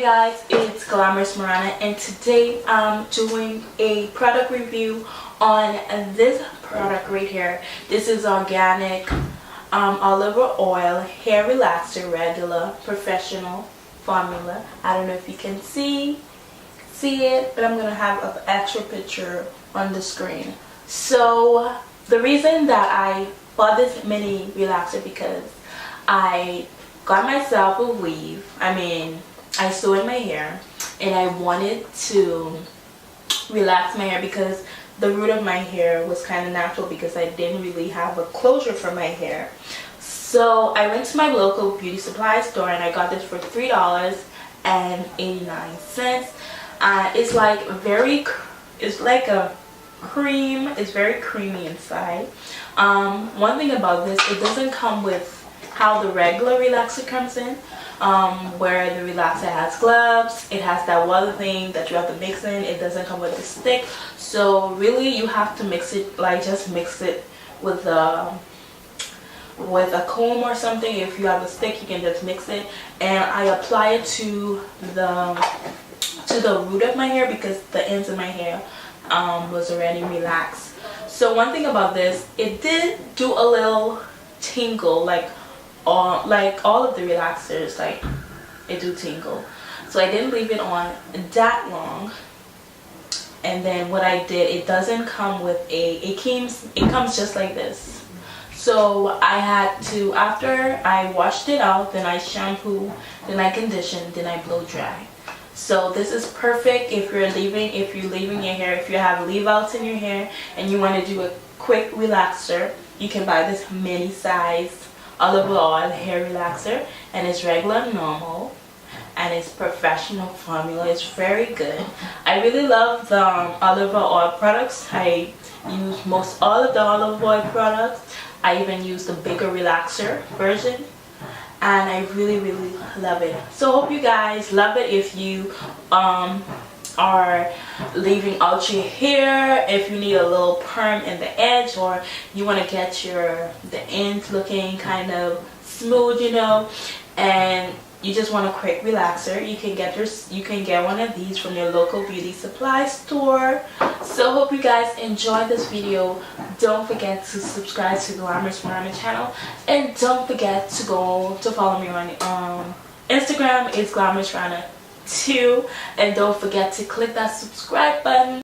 guys, it's Glamorous Marana, and today I'm doing a product review on this product right here. This is organic olive oil hair relaxer, regular professional formula. I don't know if you can see it, but I'm gonna have an extra picture on the screen. So the reason that I bought this mini relaxer because I got myself a weave. I sewed my hair and I wanted to relax my hair because the root of my hair was kind of natural because I didn't really have a closure for my hair. So I went to my local beauty supply store and I got this for $3.89. It's like a cream. It's very creamy inside. One thing about this, it doesn't come with how the regular relaxer comes in, where the relaxer has gloves. It has that water thing that you have to mix in. It doesn't come with a stick, so really you have to mix it, like just mix it with a comb or something. If you have a stick, you can just mix it, and I apply it to the root of my hair because the ends of my hair was already relaxed. So one thing about this, it did do a little tingle, like all of the relaxers, like it do tingle. So I didn't leave it on that long. And then what I did, it doesn't come with it comes just like this. So I had to, after I washed it out, then I shampoo, then I condition, then I blow dry. So this is perfect if you're leaving your hair, if you have leave outs in your hair and you want to do a quick relaxer. You can buy this mini size olive oil hair relaxer, and it's regular, normal, and it's professional formula. It's very good. I really love the olive oil products. I use most all of the olive oil products. I even use the bigger relaxer version, and I really love it. So hope you guys love it. If you are leaving out your hair, if you need a little perm in the edge, or you want to get the ends looking kind of smooth, and you just want a quick relaxer, you can get one of these from your local beauty supply store. So hope you guys enjoyed this video. Don't forget to subscribe to the Glamorous Marana channel, and don't forget to go to follow me on Instagram. It's Glamorous Marana 2, and don't forget to click that subscribe button.